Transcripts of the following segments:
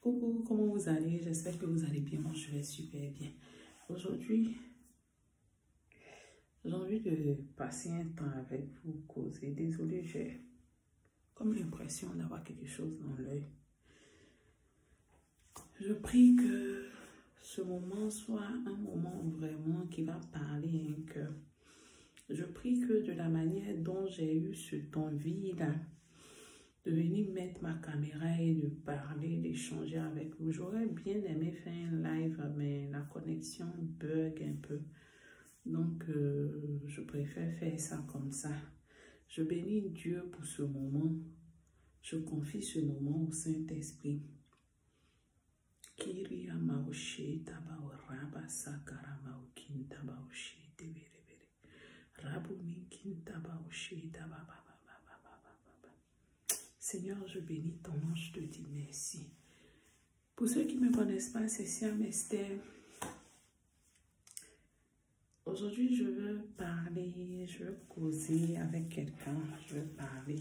Coucou, comment vous allez? J'espère que vous allez bien. Moi, je vais super bien. Aujourd'hui, j'ai envie de passer un temps avec vous, causer. Désolée, j'ai comme l'impression d'avoir quelque chose dans l'œil. Je prie que ce moment soit un moment vraiment qui va parler un cœur. Je prie que de la manière dont j'ai eu cette envie-là, de venir mettre ma caméra et de parler, d'échanger avec vous. J'aurais bien aimé faire un live, mais la connexion bug un peu. Donc, je préfère faire ça comme ça. Je bénis Dieu pour ce moment. Je confie ce moment au Saint-Esprit. Kiri amaoshe tabao raba sakara maokin tabaoshe teberebere. Rabu minkin tabaoshe tababa. Seigneur, je bénis ton nom, je te dis merci. Pour ceux qui ne me connaissent pas, c'est Siam Esther. Aujourd'hui, je veux parler, je veux causer avec quelqu'un, je veux parler.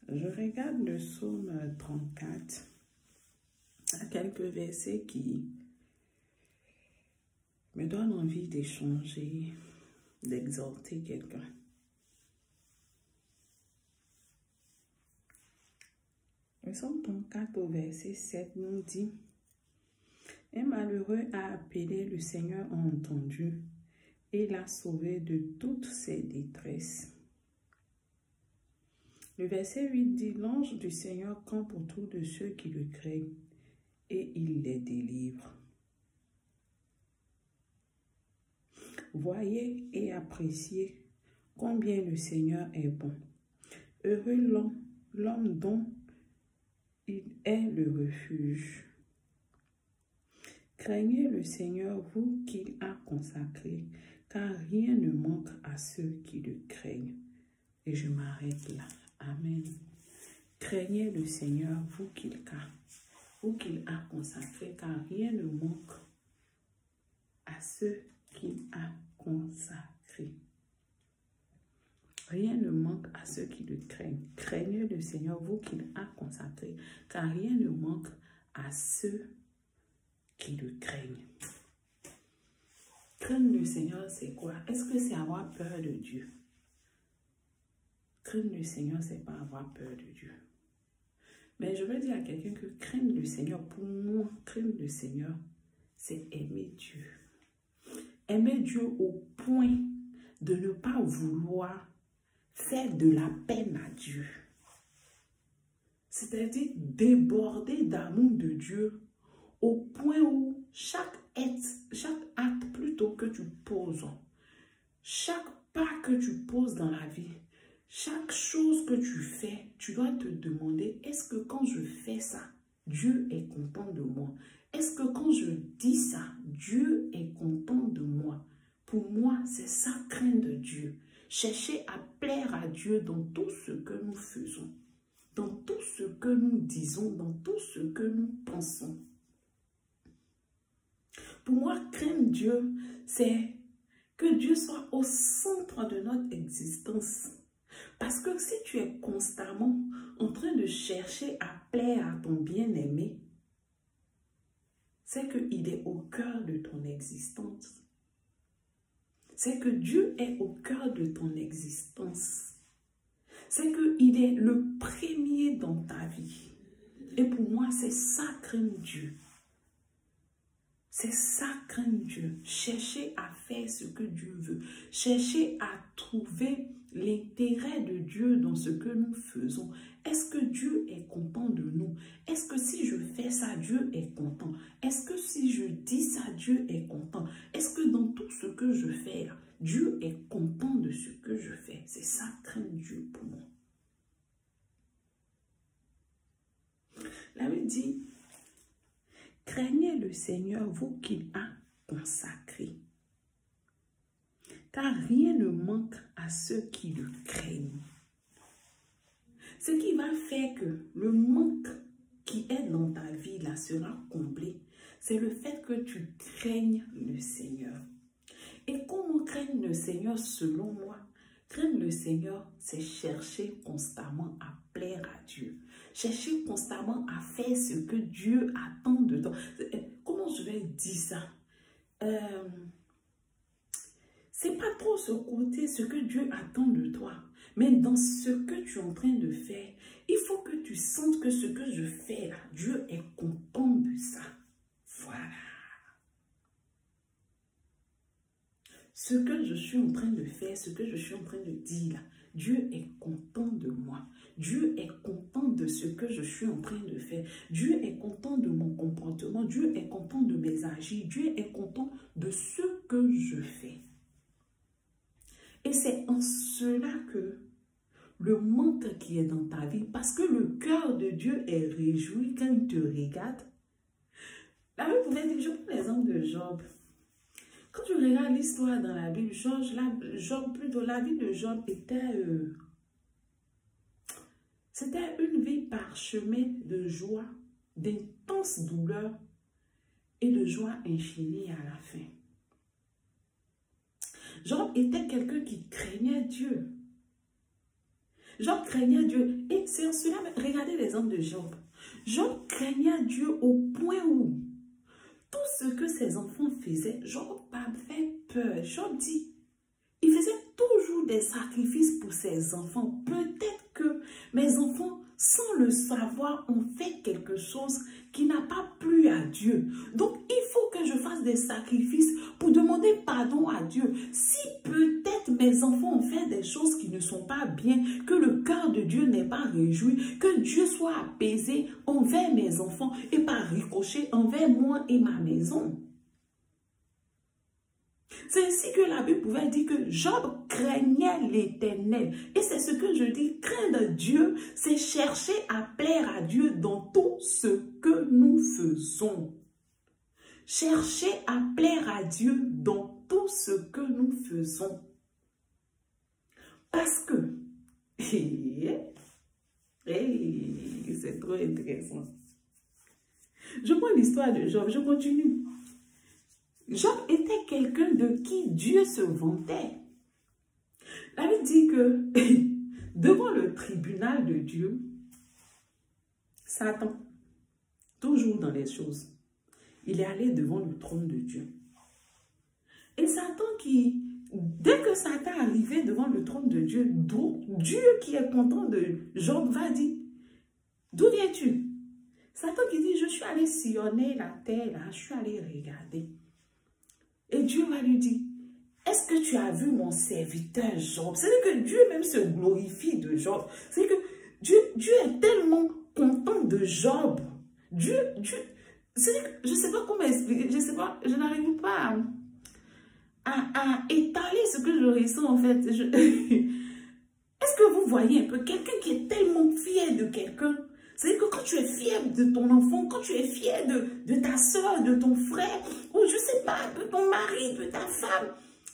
Je regarde le psaume 34. Il y a quelques versets qui me donnent envie d'échanger, d'exhorter quelqu'un. Le psaume 34 au verset 7 nous dit: un malheureux a appelé, le Seigneur a entendu et l'a sauvé de toutes ses détresses. Le verset 8 dit: l'ange du Seigneur campe autour de ceux qui le craignent et il les délivre. Voyez et appréciez combien le Seigneur est bon. Heureux l'homme dont il est le refuge. Craignez le Seigneur, vous qu'il a consacré, car rien ne manque à ceux qui le craignent. Et je m'arrête là. Amen. Craignez le Seigneur, vous qu'il a consacré, car rien ne manque à ceux qu'il a consacrés. Rien ne manque à ceux qui le craignent. Craignez le Seigneur, vous qu'il a consacré, car rien ne manque à ceux qui le craignent. Craindre le Seigneur, c'est quoi? Est-ce que c'est avoir peur de Dieu? Craindre le Seigneur, c'est pas avoir peur de Dieu. Mais je veux dire à quelqu'un que craindre le Seigneur, pour moi, craindre le Seigneur, c'est aimer Dieu. Aimer Dieu au point de ne pas vouloir faire de la peine à Dieu. C'est-à-dire déborder d'amour de Dieu au point où chaque acte plutôt que tu poses, chaque pas que tu poses dans la vie, chaque chose que tu fais, tu dois te demander, est-ce que quand je fais ça, Dieu est content de moi? Est-ce que quand je dis ça, Dieu est content de moi? Pour moi, c'est ça, craindre Dieu. Chercher à plaire à Dieu dans tout ce que nous faisons, dans tout ce que nous disons, dans tout ce que nous pensons. Pour moi, craindre Dieu, c'est que Dieu soit au centre de notre existence. Parce que si tu es constamment en train de chercher à plaire à ton bien-aimé, c'est qu'il est au cœur de ton existence. C'est que Dieu est au cœur de ton existence. C'est qu'il est le premier dans ta vie. Et pour moi, c'est ça, craindre Dieu. C'est ça, craindre Dieu. Chercher à faire ce que Dieu veut. Chercher à trouver l'intérêt de Dieu dans ce que nous faisons. Est-ce que Dieu est content de nous? Est-ce que si je fais ça, Dieu est content? Est-ce que si je dis ça, Dieu est content? Est-ce que dans tout ce que je fais, Dieu est content de ce que je fais? C'est ça, craindre Dieu pour moi. La Bible dit: craignez le Seigneur, vous qu'il a consacré, car rien ne manque à ceux qui le craignent. Ce qui va faire que le manque qui est dans ta vie là sera comblé, c'est le fait que tu craignes le Seigneur. Et comment craindre le Seigneur selon moi? Craindre le Seigneur, c'est chercher constamment à plaire à Dieu. Chercher constamment à faire ce que Dieu attend de toi. Comment je vais dire ça? C'est pas trop ce côté, ce que Dieu attend de toi. Mais dans ce que tu es en train de faire, il faut que tu sentes que ce que je fais là, Dieu est content de ça. Voilà. Ce que je suis en train de faire, ce que je suis en train de dire là, Dieu est content de moi. Dieu est content de ce que je suis en train de faire. Dieu est content de mon comportement. Dieu est content de mes agirs. Dieu est content de ce que je fais. Et c'est en cela que le manque qui est dans ta vie, parce que le cœur de Dieu est réjoui quand il te regarde. La Bible pouvait dire, je prends l'exemple de Job. Quand tu regardes l'histoire dans la Bible, la vie de Job était... c'était une vie parsemée de joie, d'intense douleur et de joie infinie à la fin. Job était quelqu'un qui craignait Dieu. Job craignait Dieu. Et c'est en cela, regardez l'exemple de Job. Job craignait Dieu au point où tout ce que ses enfants faisaient, Job avait peur. Job dit, il faisait toujours des sacrifices pour ses enfants. Peut-être que mes enfants, sans le savoir, ont fait quelque chose qui n'a pas plu à Dieu. Donc, il faut que je fasse des sacrifices pour demander pardon à Dieu. Si peut-être mes enfants ont fait des choses qui ne sont pas bien, que le cœur de Dieu n'est pas réjoui, que Dieu soit apaisé envers mes enfants et par ricochet envers moi et ma maison. C'est ainsi que la Bible pouvait dire que Job craignait l'Éternel. Et c'est ce que je dis, craindre Dieu, c'est chercher à plaire à Dieu dans tout ce que nous faisons. Chercher à plaire à Dieu dans tout ce que nous faisons. Parce que, c'est trop intéressant. Je prends l'histoire de Job, je continue. Job était quelqu'un de qui Dieu se vantait. La Bible dit que devant le tribunal de Dieu, Satan, toujours dans les choses, il est allé devant le trône de Dieu. Et Satan dès que Satan arrivait devant le trône de Dieu, Dieu qui est content de Job va dire, d'où viens-tu? Satan qui dit, je suis allé sillonner la terre, là, je suis allé regarder. Et Dieu va lui dire, est-ce que tu as vu mon serviteur Job? C'est-à-dire que Dieu même se glorifie de Job. C'est que Dieu est tellement content de Job. C'est-à-dire que je ne sais pas comment expliquer, je n'arrive pas à étaler ce que je ressens en fait. Est-ce que vous voyez un peu quelqu'un qui est tellement fier de quelqu'un? C'est-à-dire que quand tu es fier de ton enfant, quand tu es fier de ta soeur, de ton frère, ou je ne sais pas, de ton mari, de ta femme,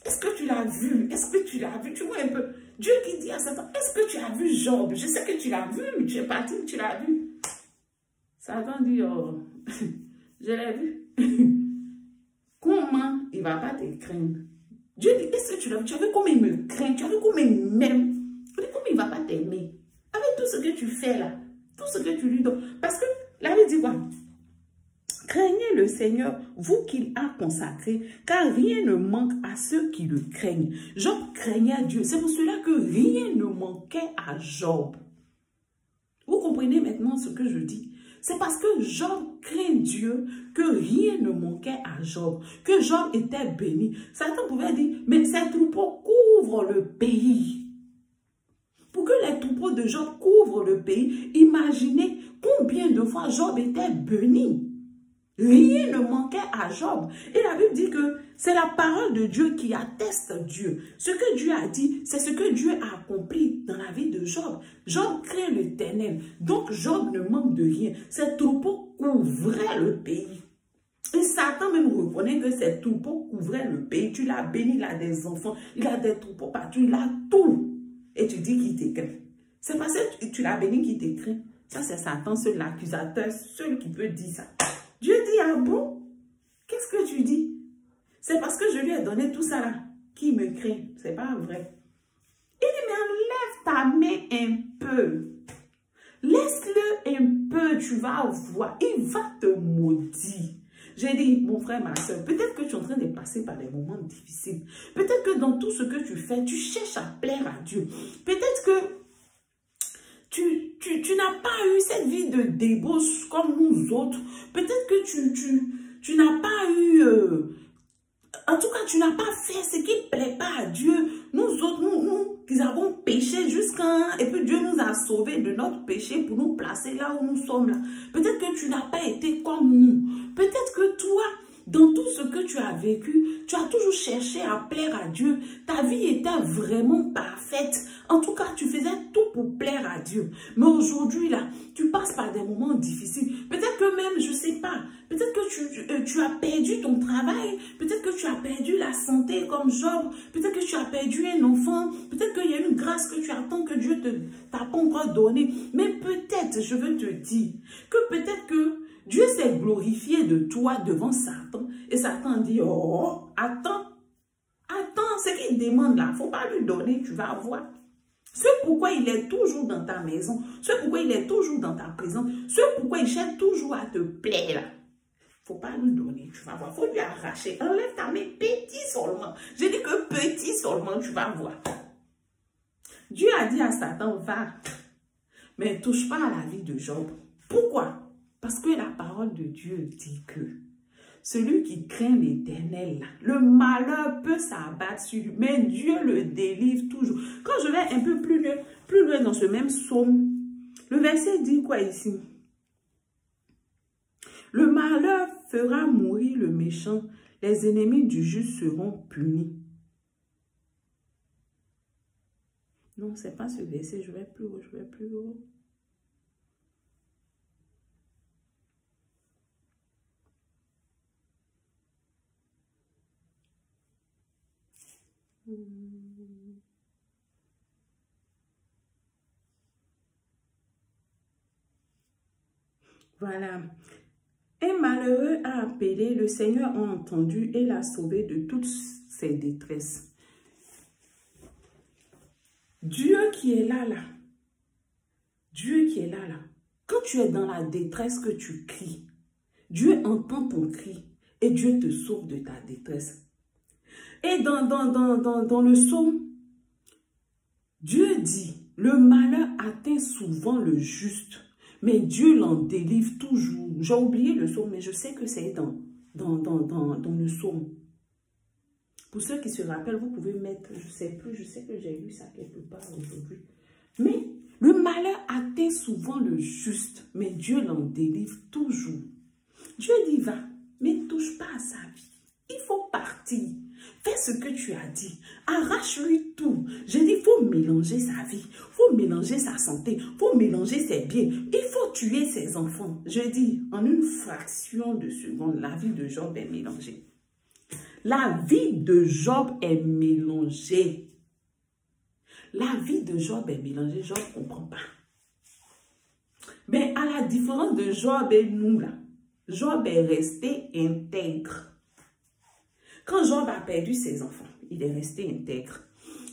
est-ce que tu l'as vu? Est-ce que tu l'as vu? Tu vois un peu. Dieu qui dit à Satan, est-ce que tu as vu Job? Je sais que tu l'as vu, tu es parti, tu l'as vu. Satan dit, oh, je l'ai vu. Comment il ne va pas te craindre? Dieu dit, est-ce que tu l'as vu? Tu as vu comment il me craint? Tu as vu comment il m'aime? Comment il ne va pas t'aimer? Avec tout ce que tu fais là. Tout ce que tu lui donnes. Parce que la Bible dit quoi? Craignez le Seigneur, vous qu'il a consacré, car rien ne manque à ceux qui le craignent. Job craignait Dieu. C'est pour cela que rien ne manquait à Job. Vous comprenez maintenant ce que je dis? C'est parce que Job craint Dieu que rien ne manquait à Job. Que Job était béni. Satan pouvait dire, mais ces troupeaux couvrent le pays. Pour que les troupeaux de Job couvrent le pays, imaginez combien de fois Job était béni. Rien ne manquait à Job. Et la Bible dit que c'est la parole de Dieu qui atteste Dieu. Ce que Dieu a dit, c'est ce que Dieu a accompli dans la vie de Job. Job craint l'Éternel. Donc Job ne manque de rien. Ces troupeaux couvraient le pays. Et Satan même reconnaît que ces troupeaux couvraient le pays. Tu l'as béni, il a des enfants, il a des troupeaux partout, il a tout. Et tu dis qu'il te craint. C'est parce que tu l'as béni qu'il te craint. Ça, c'est Satan, seul l'accusateur, seul qui peut dire ça. Dieu dit, ah bon? Qu'est-ce que tu dis? C'est parce que je lui ai donné tout ça là, qui me craint. C'est pas vrai. Il ta main un peu. Laisse-le un peu, tu vas voir. Il va te maudire. J'ai dit, mon frère, ma soeur, peut-être que tu es en train de passer par des moments difficiles. Peut-être que dans tout ce que tu fais, tu cherches à plaire à Dieu. Peut-être que tu n'as pas eu cette vie de débauche comme nous autres. Peut-être que tu n'as pas eu... en tout cas, tu n'as pas fait ce qui ne plaît pas à Dieu. Nous autres, nous avons péché jusqu'à... Et puis Dieu nous a sauvés de notre péché pour nous placer là où nous sommes là. Peut-être que tu n'as pas été comme nous. Peut-être que toi, dans tout ce que tu as vécu, tu as toujours cherché à plaire à Dieu. Ta vie était vraiment parfaite. En tout cas, tu faisais tout pour plaire à Dieu. Mais aujourd'hui, là, tu passes par des moments difficiles. Peut-être que même, je ne sais pas, peut-être que tu as perdu ton travail. Peut-être que tu as perdu la santé comme Job. Peut-être que tu as perdu un enfant. Peut-être qu'il y a une grâce que tu attends que Dieu t'a pas encore donnée. Mais peut-être, je veux te dire, que peut-être que Dieu s'est glorifié de toi devant Satan. Et Satan dit, oh, attends, ce qu'il demande là, il ne faut pas lui donner, tu vas voir. C'est pourquoi il est toujours dans ta maison. C'est pourquoi il est toujours dans ta présence. C'est pourquoi il cherche toujours à te plaire là. Faut pas lui donner, tu vas voir. Faut lui arracher. Enlève ta main, petit seulement. Je dis que petit seulement, tu vas voir. Dieu a dit à Satan, va. Mais ne touche pas à la vie de Job. Pourquoi? Parce que la parole de Dieu dit que celui qui craint l'Éternel, le malheur peut s'abattre sur lui, mais Dieu le délivre toujours. Quand je vais un peu plus loin dans ce même psaume, le verset dit quoi ici? Le malheur fera mourir le méchant, les ennemis du juste seront punis. Non, ce n'est pas ce verset, je vais plus haut, je vais plus haut. Voilà. Un malheureux a appelé, le Seigneur a entendu et l'a sauvé de toutes ses détresses. Dieu qui est là, Dieu qui est là, quand tu es dans la détresse que tu cries, Dieu entend ton cri et Dieu te sauve de ta détresse. Et dans le psaume, Dieu dit, le malheur atteint souvent le juste, mais Dieu l'en délivre toujours. J'ai oublié le psaume, mais je sais que c'est dans le psaume. Pour ceux qui se rappellent, vous pouvez mettre, je ne sais plus, je sais que j'ai lu ça quelque part aujourd'hui. Mais le malheur atteint souvent le juste, mais Dieu l'en délivre toujours. Dieu dit, va, mais ne touche pas à sa vie. Il faut partir. Fais ce que tu as dit. Arrache-lui tout. Je dis, il faut mélanger sa vie. Il faut mélanger sa santé. Il faut mélanger ses biens. Il faut tuer ses enfants. Je dis, en une fraction de seconde, la vie de Job est mélangée. La vie de Job est mélangée. La vie de Job est mélangée. Job ne comprend pas. Mais à la différence de Job et nous, là, Job est resté intègre. Quand Job a perdu ses enfants, il est resté intègre.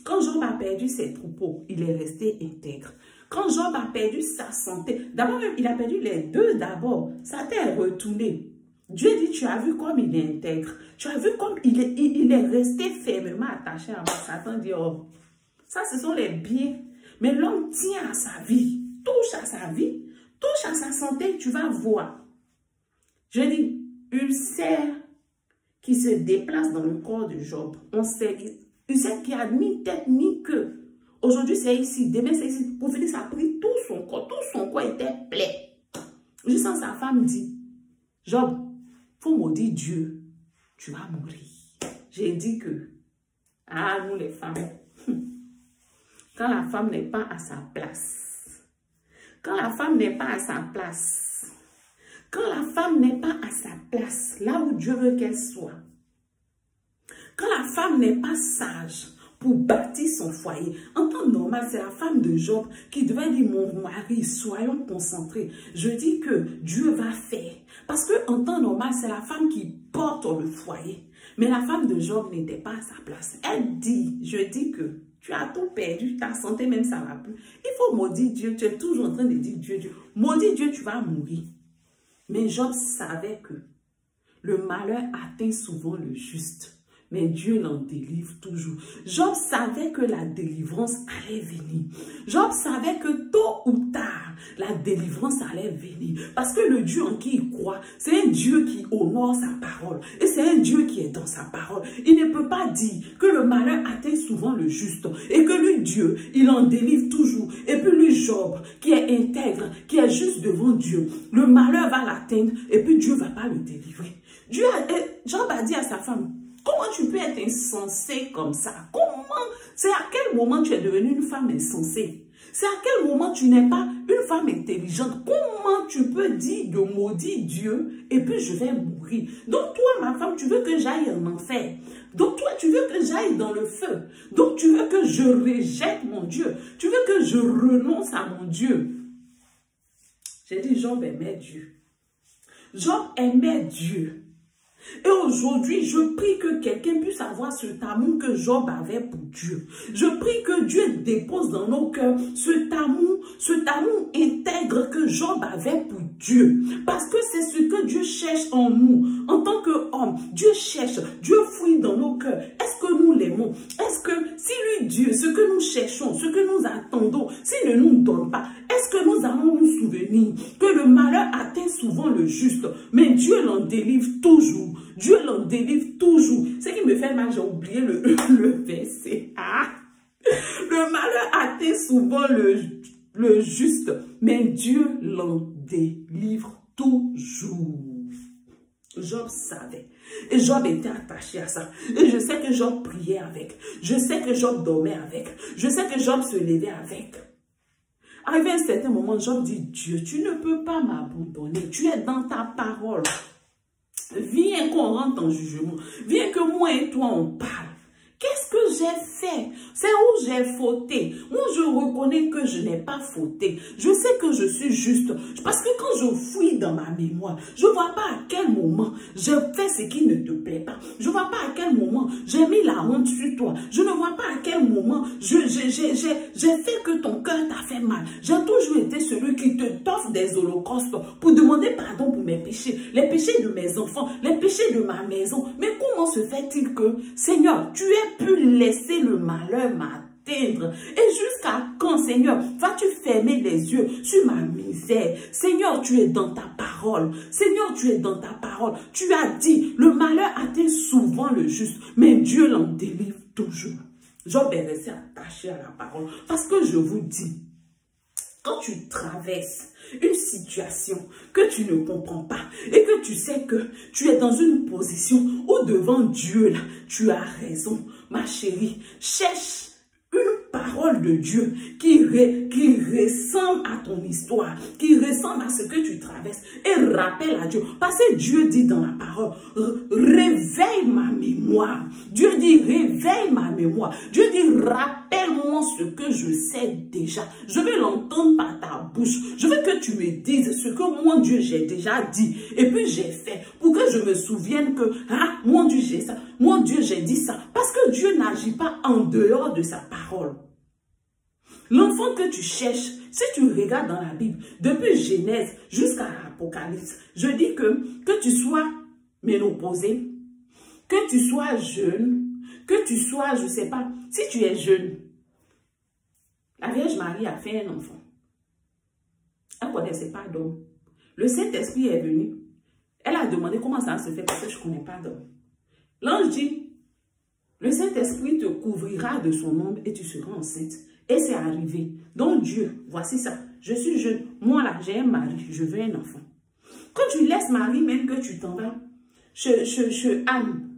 Quand Job a perdu ses troupeaux, il est resté intègre. Quand Job a perdu sa santé, d'abord même, il a perdu les deux d'abord. Satan est retourné. Dieu dit, tu as vu comme il est intègre. Tu as vu comme il est resté fermement attaché à moi. Satan dit, oh, ça ce sont les biens. Mais l'homme tient à sa vie, touche à sa vie, touche à sa santé, tu vas voir. Je dis, ulcère qui se déplace dans le corps de Job. On sait, ulcère qui a ni tête ni queue. Aujourd'hui c'est ici, demain c'est ici. Pour finir, ça a pris tout son corps était plein. Juste quand sa femme dit, Job, faut maudire Dieu, tu vas mourir. J'ai dit que, nous les femmes, quand la femme n'est pas à sa place, quand la femme n'est pas à sa place, quand la femme n'est pas à sa place, là où Dieu veut qu'elle soit, quand la femme n'est pas sage pour bâtir son foyer, en temps normal, c'est la femme de Job qui devait dire, mon mari, soyons concentrés. Je dis que Dieu va faire. Parce qu'en temps normal, c'est la femme qui porte le foyer. Mais la femme de Job n'était pas à sa place. Elle dit, je dis que Tu as tout perdu, ta santé même, ça va plus. Il faut maudire Dieu. Tu es toujours en train de dire Dieu, Dieu. Maudit Dieu, tu vas mourir. Mais Job savait que le malheur atteint souvent le juste. Mais Dieu l'en délivre toujours. Job savait que la délivrance allait venir. Job savait que tôt ou tard, la délivrance allait venir. Parce que le Dieu en qui il croit, c'est un Dieu qui honore sa parole. Et c'est un Dieu qui est dans sa parole. Il ne peut pas dire que le malheur atteint souvent le juste. Et que lui, Dieu, il en délivre toujours. Et puis lui, Job, qui est intègre, qui est juste devant Dieu, le malheur va l'atteindre et puis Dieu ne va pas le délivrer. Job a dit à sa femme, comment tu peux être insensé comme ça? Comment? C'est à quel moment tu es devenue une femme insensée? C'est à quel moment tu n'es pas une femme intelligente? Comment tu peux dire de maudire Dieu et puis je vais mourir? Donc toi, ma femme, tu veux que j'aille en enfer. Donc toi, tu veux que j'aille dans le feu. Donc tu veux que je rejette mon Dieu. Tu veux que je renonce à mon Dieu. J'ai dit, Job aimait Dieu. Job aimait Dieu. Et aujourd'hui, je prie que quelqu'un puisse avoir cet amour que Job avait pour Dieu. Je prie que Dieu dépose dans nos cœurs cet amour intègre que Job avait pour Dieu. Parce que c'est ce que Dieu cherche en nous. En tant qu'homme, Dieu cherche, Dieu fouille dans nos cœurs. Est-ce que nous l'aimons? Est-ce que si lui, Dieu, ce que nous cherchons, ce que nous attendons, s'il ne nous donne pas, est-ce que nous allons nous souvenir que le malheur atteint souvent le juste, mais Dieu l'en délivre toujours. Dieu l'en délivre toujours. Ce qui me fait mal, j'ai oublié le verset. Ah! Le malheur atteint souvent le juste, mais Dieu l'en délivre toujours. Job savait. Et Job était attaché à ça. Et je sais que Job priait avec. Je sais que Job dormait avec. Je sais que Job se levait avec. Arrivé à un certain moment, Job dit, Dieu, tu ne peux pas m'abandonner. Tu es dans ta parole. Viens qu'on rentre en jugement. Viens que moi et toi on parle. Qu'est-ce que j'ai fait? C'est où j'ai fauté. Moi, je reconnais que je n'ai pas fauté. Je sais que je suis juste. Parce que quand je fouille dans ma mémoire, je ne vois pas à quel moment j'ai fait ce qui ne te plaît pas. Je ne vois pas à quel moment j'ai mis la honte sur toi. Je ne vois pas à quel moment j'ai fait que ton cœur t'a fait mal. J'ai toujours été celui qui t'offre des holocaustes pour demander pardon pour mes péchés. Les péchés de mes enfants, les péchés de ma maison. Mais comment se fait-il que, Seigneur, tu aies pu laisser le malheur m'atteindre? Et jusqu'à quand, Seigneur, vas-tu fermer les yeux sur ma misère? Seigneur, tu es dans ta parole. Seigneur, tu es dans ta parole. Tu as dit, le malheur atteint souvent le juste, mais Dieu l'en délivre toujours. Job est resté attaché à la parole. Parce que je vous dis, quand tu traverses une situation que tu ne comprends pas et que tu sais que tu es dans une position où devant Dieu, là, tu as raison, ma chérie, cherche une parole de Dieu qui ressemble à ton histoire, qui ressemble à ce que tu traverses et rappelle à Dieu. Parce que Dieu dit dans la parole, réveille ma mémoire. Dieu dit, réveille ma mémoire. Dieu dit, rappelle-moi ce que je sais déjà. Je vais l'entendre par ta bouche. Je veux que tu me dises ce que moi, Dieu, j'ai déjà dit. Et puis j'ai fait pour que je me souvienne que, ah, mon Dieu, j'ai ça. Mon Dieu, j'ai dit ça. Parce que Dieu n'agit pas en dehors de sa parole. L'enfant que tu cherches, si tu regardes dans la Bible, depuis Genèse jusqu'à l'Apocalypse, je dis que tu sois ménopausé, que tu sois jeune, que tu sois, je ne sais pas, si tu es jeune, la Vierge Marie a fait un enfant. Elle ne connaissait pas d'homme. Le Saint-Esprit est venu. Elle a demandé comment ça se fait parce que je ne connais pas d'homme. L'ange dit, le Saint-Esprit te couvrira de son ombre et tu seras enceinte. Et c'est arrivé. Donc Dieu, voici ça. Je suis jeune. Moi là, j'ai un mari. Je veux un enfant. Quand tu laisses Marie, même que tu t'en vas, Anne.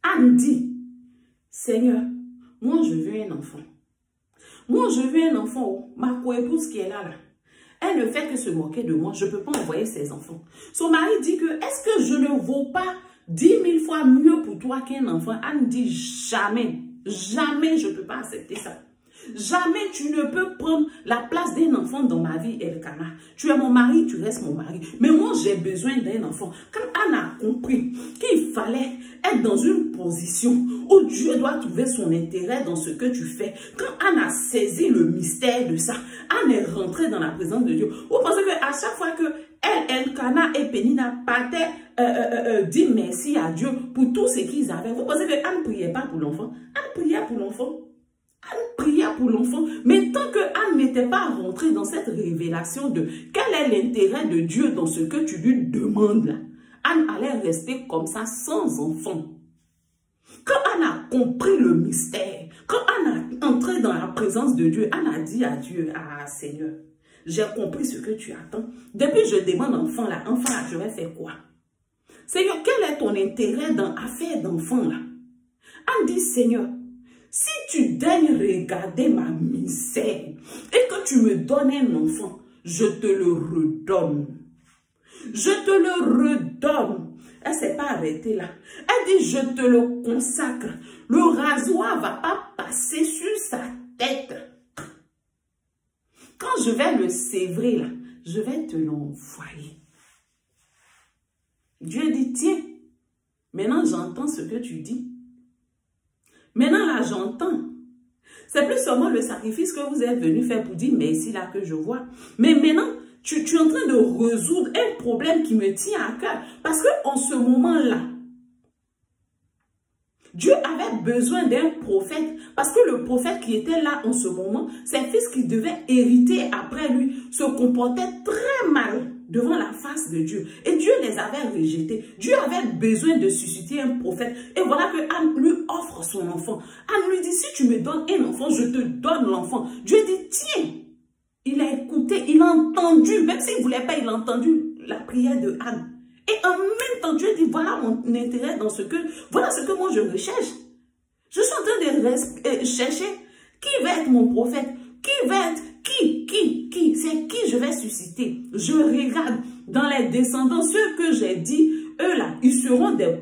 Anne dit, Seigneur, moi je veux un enfant. Moi je veux un enfant. Ma co-épouse qui est là, elle ne fait que se moquer de moi. Je ne peux pas envoyer ses enfants. Son mari dit que, est-ce que je ne vaux pas 10 000 fois mieux pour toi qu'un enfant? Anne dit, jamais. Jamais je ne peux pas accepter ça. Jamais tu ne peux prendre la place d'un enfant dans ma vie, Elkanah. Tu es mon mari, tu restes mon mari. Mais moi, j'ai besoin d'un enfant. Quand Anne a compris qu'il fallait être dans une position où Dieu doit trouver son intérêt dans ce que tu fais, quand Anne a saisi le mystère de ça, Anne est rentrée dans la présence de Dieu. Vous pensez qu'à chaque fois que Elkanah et Pénina partaient dire merci à Dieu pour tout ce qu'ils avaient, vous pensez que Anne ne priait pas pour l'enfant? Anne priait pour l'enfant. Anne priait pour l'enfant, mais tant que Anne n'était pas rentrée dans cette révélation de quel est l'intérêt de Dieu dans ce que tu lui demandes là, Anne allait rester comme ça sans enfant. Quand Anne a compris le mystère, quand Anne a entré dans la présence de Dieu, Anne a dit à Dieu, ah Seigneur, j'ai compris ce que tu attends. Depuis je demande enfant là, je vais faire quoi? Seigneur, quel est ton intérêt dans l'affaire d'enfant là? Anne dit, Seigneur, si tu daignes regarder ma misère et que tu me donnes un enfant, je te le redonne. Je te le redonne. Elle ne s'est pas arrêtée là. Elle dit, je te le consacre. Le rasoir ne va pas passer sur sa tête. Quand je vais le sévrer là, je vais te l'envoyer. Dieu dit, tiens, maintenant j'entends ce que tu dis. Maintenant, là, j'entends. C'est plus seulement le sacrifice que vous êtes venu faire pour dire merci là que je vois. Mais maintenant, tu es en train de résoudre un problème qui me tient à cœur. Parce qu'en ce moment-là, Dieu avait besoin d'un prophète. Parce que le prophète qui était là en ce moment, ses fils qui devaient hériter après lui, se comportaient très mal devant la face de Dieu. Et Dieu les avait rejetés. Dieu avait besoin de susciter un prophète. Et voilà que Anne lui offre son enfant. Anne lui dit, si tu me donnes un enfant, je te donne l'enfant. Dieu dit, tiens. Il a écouté, il a entendu. Même s'il ne voulait pas, il a entendu la prière de Anne. Et en même temps, Dieu dit, voilà mon intérêt dans ce que, voilà ce que moi je recherche. Je suis en train de chercher qui va être mon prophète, qui va être, c'est qui je vais susciter. Je regarde dans les descendants, ceux que j'ai dit, eux là, ils seront des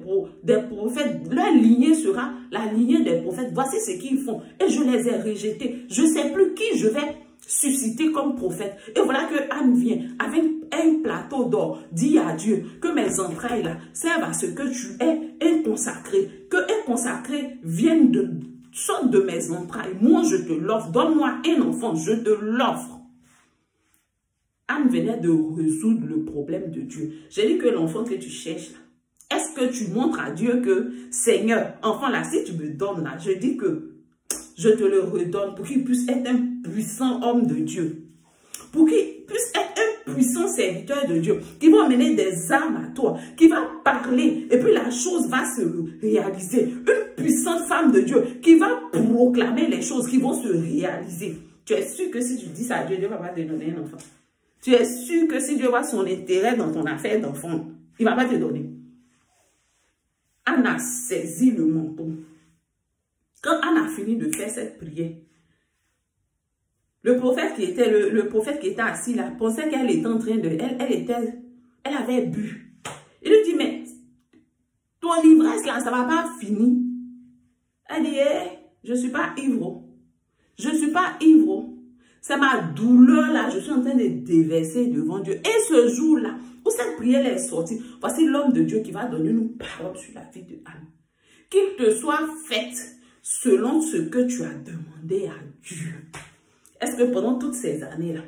prophètes, leur lignée sera la lignée des prophètes. Voici ce qu'ils font. Et je les ai rejetés. Je ne sais plus qui je vais suscité comme prophète. Et voilà que Anne vient avec un plateau d'or, dit à Dieu que mes entrailles là servent à ce que tu es un consacré, que un consacré vienne de sorte de mes entrailles. Moi je te l'offre, donne-moi un enfant, je te l'offre. Anne venait de résoudre le problème de Dieu. J'ai dit que l'enfant que tu cherches là, est-ce que tu montres à Dieu que Seigneur, enfant là, si tu me donnes là, je dis que je te le redonne pour qu'il puisse être un puissant homme de Dieu. Pour qu'il puisse être un puissant serviteur de Dieu. Qui va amener des âmes à toi. Qui va parler. Et puis la chose va se réaliser. Une puissante femme de Dieu. Qui va proclamer les choses qui vont se réaliser. Tu es sûr que si tu dis ça à Dieu, Dieu ne va pas te donner un enfant. Tu es sûr que si Dieu voit son intérêt dans ton affaire d'enfant, il ne va pas te donner. Anne a saisi le menton. Quand Anne a fini de faire cette prière, le prophète qui était assis là pensait qu'elle était en train de... Elle avait bu. Il lui dit, mais ton ivresse là, ça ne va pas finir. Elle dit, je ne suis pas ivre. Je ne suis pas ivre. C'est ma douleur là, je suis en train de déverser devant Dieu. Et ce jour-là, où cette prière est sortie, voici l'homme de Dieu qui va donner une parole sur la vie de Anne. Qu'il te soit faite selon ce que tu as demandé à Dieu. Est-ce que pendant toutes ces années-là,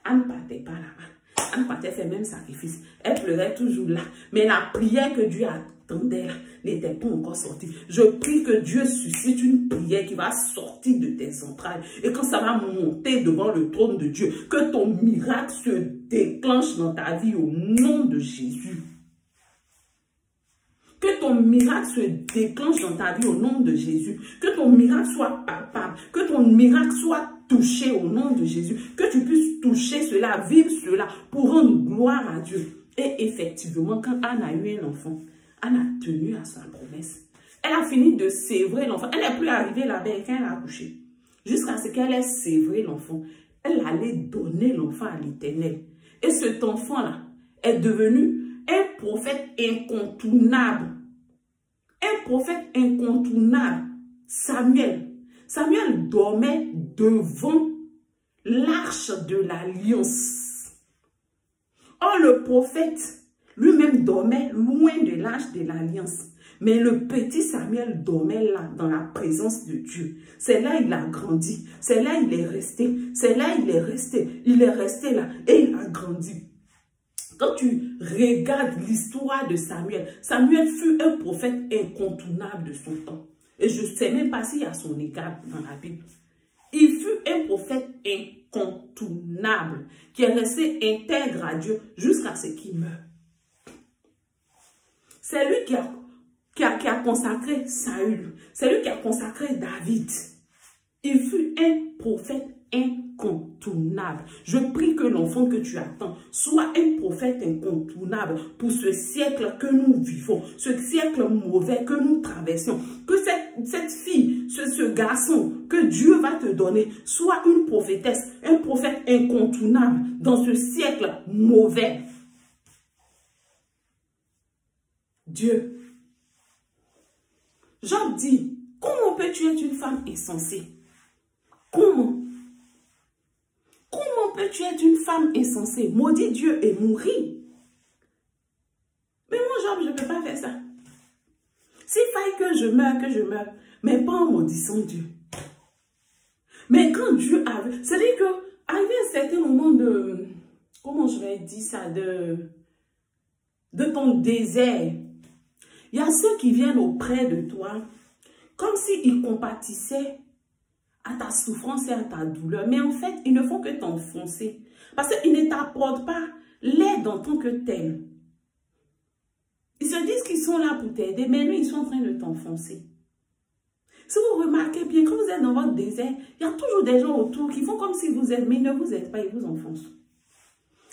Anne ne partait pas là-bas? Anne partait faire même sacrifice. Elle pleurait toujours là. Mais la prière que Dieu attendait là n'était pas encore sortie. Je prie que Dieu suscite une prière qui va sortir de tes entrailles. Et quand ça va monter devant le trône de Dieu, que ton miracle se déclenche dans ta vie au nom de Jésus. Que ton miracle se déclenche dans ta vie au nom de Jésus. Que ton miracle soit palpable. Que ton miracle soit touché au nom de Jésus. Que tu puisses toucher cela, vivre cela pour rendre gloire à Dieu. Et effectivement, quand Anne a eu un enfant, Anne a tenu à sa promesse. Elle a fini de sévrer l'enfant. Elle n'est plus arrivée là-bas quand elle a accouché. Jusqu'à ce qu'elle ait sévré l'enfant. Elle allait donner l'enfant à l'Éternel. Et cet enfant-là est devenu un prophète incontournable. Un prophète incontournable. Samuel. Samuel dormait devant l'arche de l'alliance. Or, le prophète lui-même dormait loin de l'arche de l'alliance. Mais le petit Samuel dormait là, dans la présence de Dieu. C'est là il a grandi. C'est là il est resté. C'est là il est resté. Il est resté là et il a grandi. Quand tu regardes l'histoire de Samuel, Samuel fut un prophète incontournable de son temps. Et je ne sais même pas s'il y a son égal dans la Bible. Il fut un prophète incontournable qui est resté intègre à Dieu jusqu'à ce qu'il meure. C'est lui qui a consacré Saül. C'est lui qui a consacré David. Il fut un prophète incontournable. Je prie que l'enfant que tu attends soit un prophète incontournable pour ce siècle que nous vivons, ce siècle mauvais que nous traversons. Que cette fille, ce garçon que Dieu va te donner soit une prophétesse, un prophète incontournable dans ce siècle mauvais. Dieu. Job dit, comment peux-tu être une femme insensée? Comment? Comment peux-tu être une femme insensée? Maudit Dieu et mourir. Mais moi, Job, je ne peux pas faire ça. S'il faille que je meure, mais pas en maudissant Dieu. Mais quand Dieu avait... C'est-à-dire qu'arrivé à un certain moment de... Comment je vais dire ça? De ton désert. Il y a ceux qui viennent auprès de toi comme s'ils compatissaient à ta souffrance et à ta douleur. Mais en fait, ils ne font que t'enfoncer. Parce qu'ils ne t'apportent pas l'aide en tant que tel. Ils se disent qu'ils sont là pour t'aider, mais eux, ils sont en train de t'enfoncer. Si vous remarquez bien, quand vous êtes dans votre désert, il y a toujours des gens autour qui font comme si vous êtes, mais ils ne vous aident pas, ils vous enfoncent.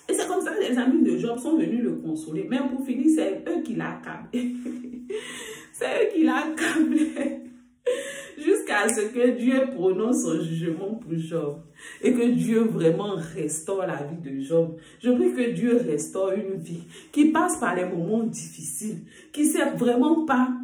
Et c'est comme ça que les amis de Job sont venus le consoler. Même pour finir, c'est eux qui l'accablent. C'est eux qui l'accablent. Jusqu'à ce que Dieu prononce son jugement pour Job. Et que Dieu vraiment restaure la vie de Job. Je prie que Dieu restaure une vie qui passe par les moments difficiles. Qui ne sait vraiment pas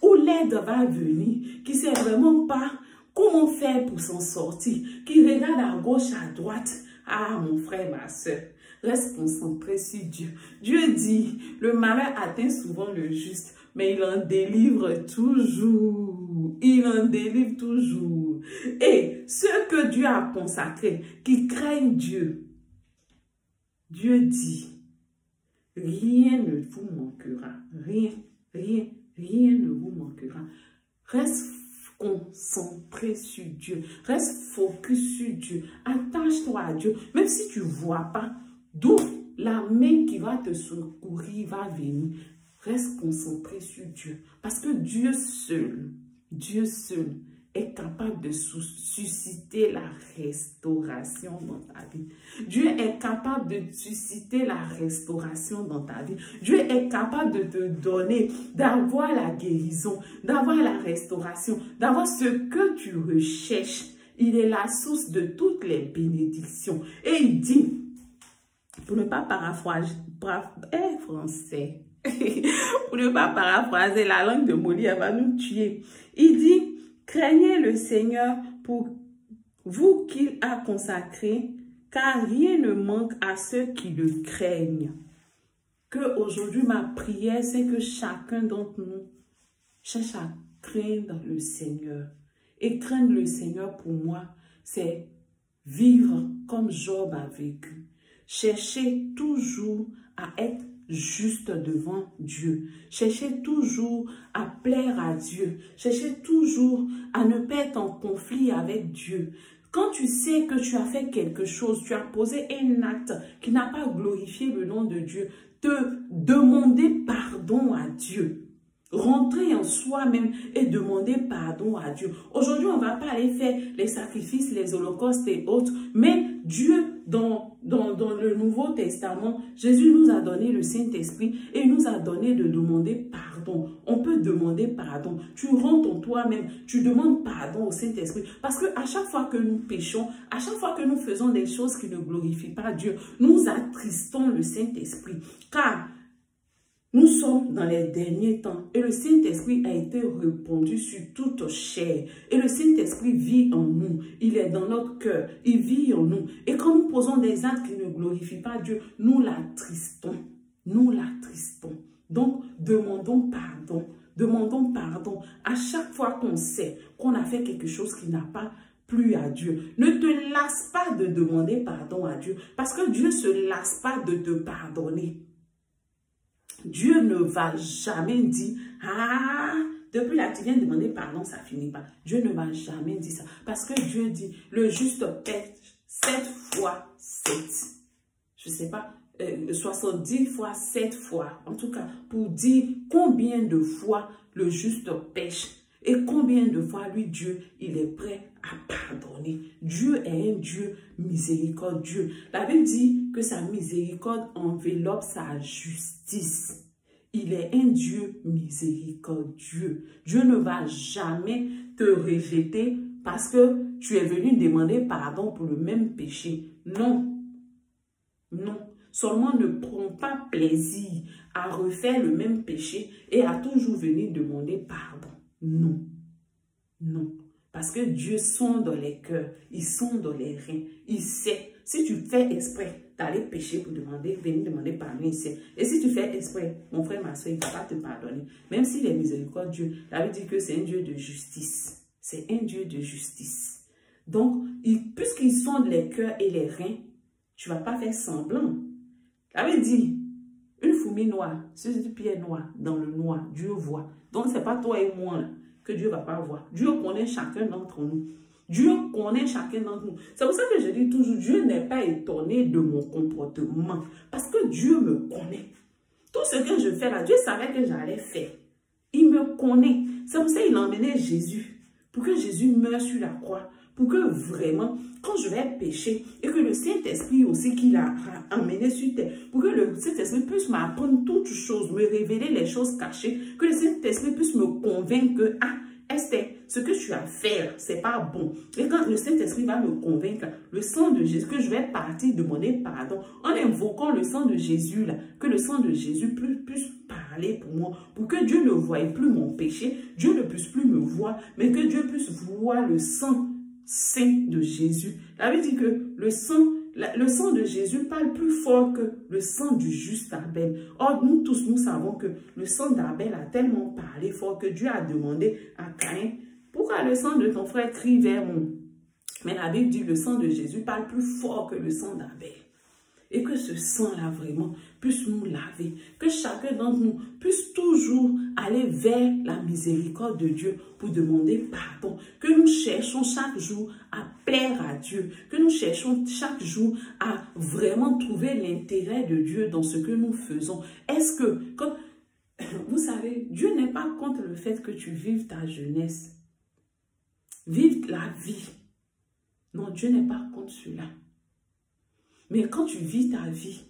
où l'aide va venir. Qui ne sait vraiment pas comment faire pour s'en sortir. Qui regarde à gauche, à droite. Ah, mon frère, ma soeur. Reste concentré sur Dieu. Dieu dit, le malheur atteint souvent le juste, mais il en délivre toujours. Il en délivre toujours. Et ceux que Dieu a consacrés, qui craignent Dieu, Dieu dit, rien ne vous manquera. Rien ne vous manquera. Reste concentré sur Dieu. Reste focus sur Dieu. Attache-toi à Dieu. Même si tu ne vois pas, d'où la main qui va te secourir va venir. Reste concentré sur Dieu. Parce que Dieu seul est capable de susciter la restauration dans ta vie. Dieu est capable de susciter la restauration dans ta vie. Dieu est capable de te donner, d'avoir la guérison, d'avoir la restauration, d'avoir ce que tu recherches. Il est la source de toutes les bénédictions. Et il dit, pour ne pas paraphraser, français, pour ne pas paraphraser la langue de Molly, elle va nous tuer. Il dit, craignez le Seigneur pour vous qu'il a consacré, car rien ne manque à ceux qui le craignent. Que aujourd'hui, ma prière, c'est que chacun d'entre nous cherche à craindre le Seigneur. Et craindre le Seigneur, pour moi, c'est vivre comme Job a vécu. Chercher toujours à être juste devant Dieu. Cherchez toujours à plaire à Dieu. Cherchez toujours à ne pas être en conflit avec Dieu. Quand tu sais que tu as fait quelque chose, tu as posé un acte qui n'a pas glorifié le nom de Dieu, te demander pardon à Dieu. Rentrer en soi-même et demander pardon à Dieu. Aujourd'hui, on ne va pas aller faire les sacrifices, les holocaustes et autres, mais Dieu, dans le Nouveau Testament, Jésus nous a donné le Saint-Esprit et nous a donné de demander pardon. On peut demander pardon. Tu rentres en toi-même, tu demandes pardon au Saint-Esprit. Parce qu'à chaque fois que nous péchons, à chaque fois que nous faisons des choses qui ne glorifient pas Dieu, nous attristons le Saint-Esprit. Car Nous sommes dans les derniers temps et le Saint-Esprit a été répandu sur toute chair. Et le Saint-Esprit vit en nous. Il est dans notre cœur. Il vit en nous. Et quand nous posons des actes qui ne glorifient pas Dieu, nous l'attristons. Nous l'attristons. Donc, demandons pardon. Demandons pardon à chaque fois qu'on sait qu'on a fait quelque chose qui n'a pas plu à Dieu. Ne te lasse pas de demander pardon à Dieu parce que Dieu ne se lasse pas de te pardonner. Dieu ne va jamais dire, ah, depuis là, tu viens demander pardon, ça finit pas. Dieu ne va jamais dire ça. Parce que Dieu dit, le juste pêche 7 fois 7. Je ne sais pas, 70 fois 7 fois. En tout cas, pour dire combien de fois le juste pêche. Et combien de fois, lui, Dieu, il est prêt à pardonner. Dieu est un Dieu miséricordieux. La Bible dit que sa miséricorde enveloppe sa justice. Il est un Dieu miséricordieux. Dieu ne va jamais te rejeter parce que tu es venu demander pardon pour le même péché. Non. Non. Seulement ne prends pas plaisir à refaire le même péché et à toujours venir demander pardon. Non, non, parce que Dieu sonde les cœurs, il sonde les reins, il sait. Si tu fais exprès d'aller pécher pour venir demander pardon, il sait. Et si tu fais exprès, mon frère, ma soeur, il ne va pas te pardonner. Même s'il est miséricordieux, la Bible dit que c'est un Dieu de justice. C'est un Dieu de justice. Donc, puisqu'il sonde les cœurs et les reins, tu ne vas pas faire semblant. La Bible dit, une fourmi noire, sur du pied noir, dans le noir, Dieu voit. Donc, ce n'est pas toi et moi là, que Dieu ne va pas voir. Dieu connaît chacun d'entre nous. Dieu connaît chacun d'entre nous. C'est pour ça que je dis toujours, Dieu n'est pas étonné de mon comportement. Parce que Dieu me connaît. Tout ce que je fais là, Dieu savait que j'allais faire. Il me connaît. C'est pour ça qu'il a emmené Jésus. Pour que Jésus meure sur la croix. Pour que vraiment, quand je vais pécher, et que le Saint-Esprit aussi qu'il a emmené sur terre, pour que le Saint-Esprit puisse m'apprendre toutes choses, me révéler les choses cachées, que le Saint-Esprit puisse me convaincre que, ah, Esther, ce que tu as fait, c'est pas bon. Et quand le Saint-Esprit va me convaincre, le sang de Jésus, que je vais partir demander pardon, en invoquant le sang de Jésus, là, que le sang de Jésus puisse parler pour moi, pour que Dieu ne voie plus mon péché, Dieu ne puisse plus me voir, mais que Dieu puisse voir le sang saint de Jésus. La Bible dit que le sang de Jésus parle plus fort que le sang du juste Abel. Or, nous tous, nous savons que le sang d'Abel a tellement parlé fort que Dieu a demandé à Caïn, pourquoi le sang de ton frère crie vers moi? Mais la Bible dit que le sang de Jésus parle plus fort que le sang d'Abel. Et que ce sang-là vraiment puisse nous laver. Que chacun d'entre nous puisse toujours aller vers la miséricorde de Dieu pour demander pardon. Que nous cherchons chaque jour à plaire à Dieu. Que nous cherchons chaque jour à vraiment trouver l'intérêt de Dieu dans ce que nous faisons. Est-ce que, vous savez, Dieu n'est pas contre le fait que tu vives ta jeunesse. Vive la vie. Non, Dieu n'est pas contre cela. Mais quand tu vis ta vie,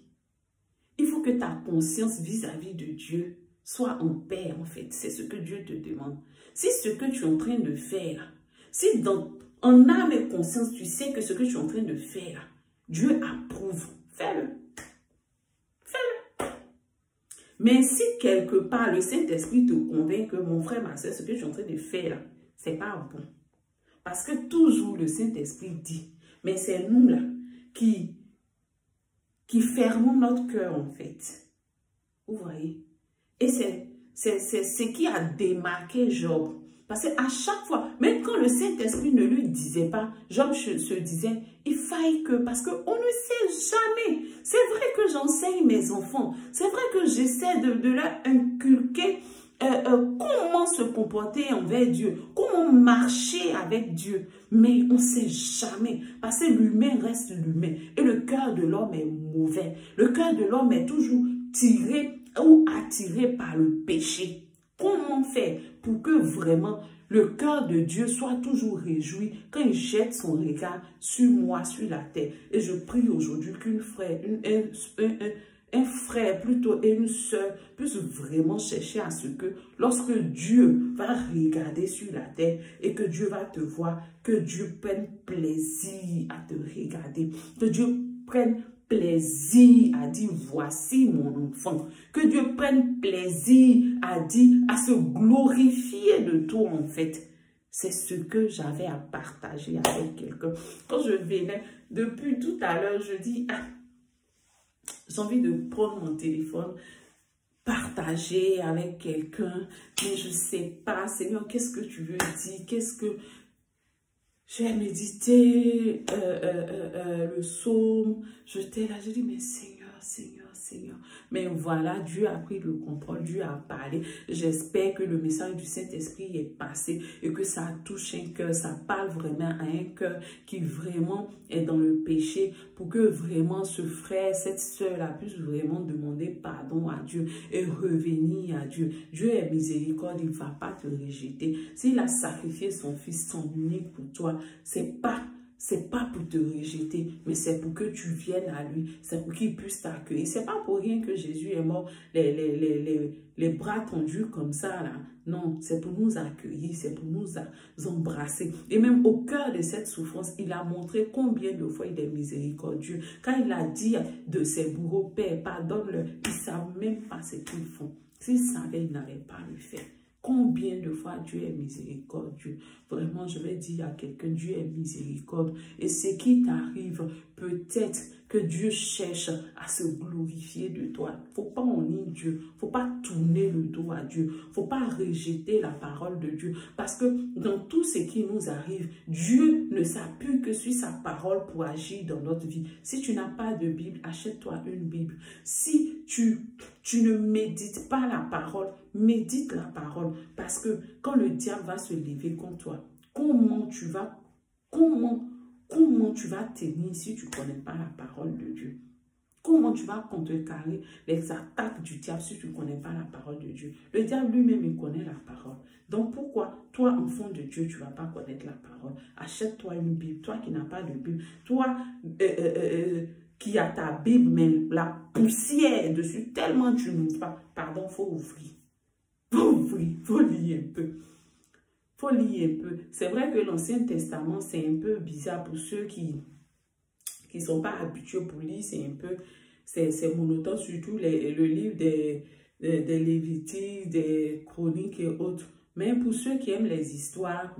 il faut que ta conscience vis-à-vis de Dieu soit en paix, en fait. C'est ce que Dieu te demande. Si ce que tu es en train de faire, si en âme et conscience, tu sais que ce que tu es en train de faire, Dieu approuve, fais-le. Fais-le. Mais si quelque part, le Saint-Esprit te convainc que mon frère, ma soeur, ce que tu es en train de faire, ce n'est pas bon. Parce que toujours le Saint-Esprit dit, mais c'est nous là qui fermons notre cœur, en fait. Vous voyez? Et c'est ce qui a démarqué Job. Parce qu'à chaque fois, même quand le Saint-Esprit ne lui disait pas, Job se disait, il faille que, parce qu'on ne sait jamais. C'est vrai que j'enseigne mes enfants. C'est vrai que j'essaie de leur inculquer comment se comporter envers Dieu, comment marcher avec Dieu. Mais on ne sait jamais, parce que l'humain reste l'humain et le cœur de l'homme est mauvais. Le cœur de l'homme est toujours tiré ou attiré par le péché. Comment faire pour que vraiment le cœur de Dieu soit toujours réjoui quand il jette son regard sur moi, sur la terre? Et je prie aujourd'hui un frère plutôt et une sœur puissent vraiment chercher à ce que lorsque Dieu va regarder sur la terre et que Dieu va te voir, que Dieu prenne plaisir à te regarder, que Dieu prenne plaisir à dire, voici mon enfant. Que Dieu prenne plaisir à dire, à se glorifier de toi en fait. C'est ce que j'avais à partager avec quelqu'un. Quand je venais, depuis tout à l'heure, je dis, ah, j'ai envie de prendre mon téléphone, partager avec quelqu'un, mais je ne sais pas, Seigneur, qu'est-ce que tu veux dire? Qu'est-ce que... J'ai médité le psaume, j'étais là, je dis, mais Seigneur, Seigneur, Seigneur. Mais voilà, Dieu a pris le contrôle, Dieu a parlé. J'espère que le message du Saint-Esprit est passé et que ça touche un cœur, ça parle vraiment à un cœur qui vraiment est dans le péché pour que vraiment ce frère, cette soeur-là puisse vraiment demander pardon à Dieu et revenir à Dieu. Dieu est miséricorde, il ne va pas te rejeter. S'il a sacrifié son fils, son unique pour toi, c'est pas pour te rejeter, mais c'est pour que tu viennes à lui, c'est pour qu'il puisse t'accueillir. C'est pas pour rien que Jésus est mort les bras tendus comme ça là. Non, c'est pour nous accueillir, c'est pour nous embrasser. Et même au cœur de cette souffrance, il a montré combien de fois il est miséricordieux. Quand il a dit de ses bourreaux, Père, pardonne-leur, ils ne savent même pas ce qu'ils font. S'ils savaient, ils n'avaient pas le faire. Combien de fois Dieu est miséricordieux. Vraiment, je vais dire à quelqu'un, Dieu est miséricorde. Et ce qui t'arrive, peut-être que Dieu cherche à se glorifier de toi. Il ne faut pas honner Dieu. Il ne faut pas tourner le dos à Dieu. Il ne faut pas rejeter la parole de Dieu. Parce que dans tout ce qui nous arrive, Dieu ne s'appuie que sur sa parole pour agir dans notre vie. Si tu n'as pas de Bible, achète-toi une Bible. Si tu ne médites pas la parole, médite la parole. Parce que quand le diable va se lever contre toi, comment tu vas tenir si tu ne connais pas la parole de Dieu? Comment tu vas contrecarrer les attaques du diable si tu ne connais pas la parole de Dieu? Le diable lui-même, il connaît la parole. Donc pourquoi, toi, enfant de Dieu, tu ne vas pas connaître la parole? Achète-toi une Bible. Toi qui n'as pas de Bible, toi qui a ta Bible, mais la poussière dessus, tellement tu n'ouvres pas. Pardon, il faut ouvrir. Il faut lire un peu. Faut lire un peu. C'est vrai que l'Ancien Testament, c'est un peu bizarre pour ceux qui ne sont pas habitués pour lire. C'est un peu, c'est monotone, surtout le livre des Lévitiques, des Chroniques et autres. Mais pour ceux qui aiment les histoires,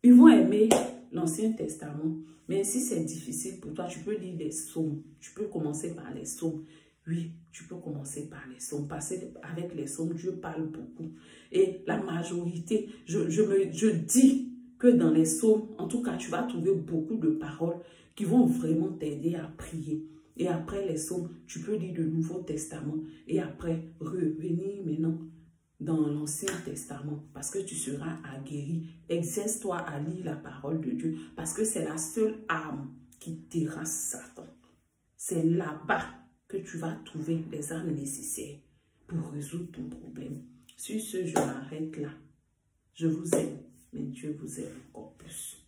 ils vont aimer l'Ancien Testament. Mais si c'est difficile pour toi, tu peux lire les psaumes. Tu peux commencer par les psaumes. Oui, tu peux commencer par les psaumes. Parce qu'avec les psaumes, Dieu parle beaucoup. Et la majorité, je dis que dans les psaumes, en tout cas, tu vas trouver beaucoup de paroles qui vont vraiment t'aider à prier. Et après les psaumes, tu peux lire le Nouveau Testament. Et après, revenir maintenant dans l'Ancien Testament, parce que tu seras aguerri. Exerce-toi à lire la parole de Dieu, parce que c'est la seule arme qui terrasse Satan. C'est là-bas que tu vas trouver les armes nécessaires pour résoudre ton problème. Sur ce, je m'arrête là. Je vous aime, mais Dieu vous aime encore plus.